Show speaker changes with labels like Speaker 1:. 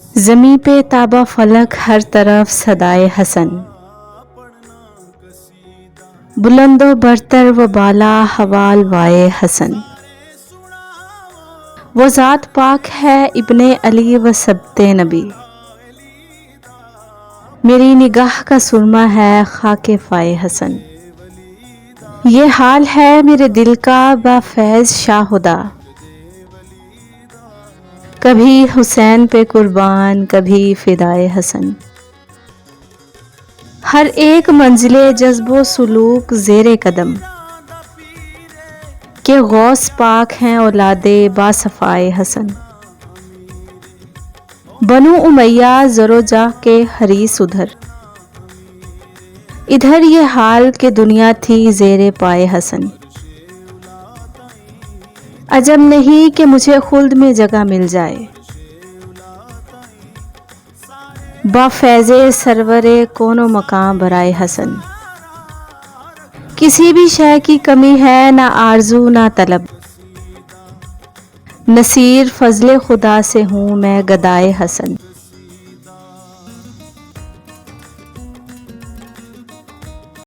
Speaker 1: زمیں پہ تابہ فلک ہر طرف صدائے حسن، بلند و برتر و بالا حوال وائے حسن، وہ ذات پاک ہے ابن علی و سبط نبی، میری نگاہ کا سرما ہے خاک فائے حسن، یہ حال ہے میرے دل کا با فیض شاہ ہدیٰ، کبھی حسین پہ قربان کبھی فدائے حسن، ہر ایک منزل جذب و سلوک زیر قدم، کہ غوث پاک ہیں اولاد با صفائے حسن، بنو امیہ زر و جاہ کے حریص ادھر یہ حال کہ دنیا تھی زیر پائے حسن، عجب نہیں کہ مجھے خلد میں جگہ مل جائے، با فیض سرور کون و مقام برائے حسن، کسی بھی شے کی کمی ہے نہ آرزو نہ طلب، نصیر فضل خدا سے ہوں میں گدائے حسن۔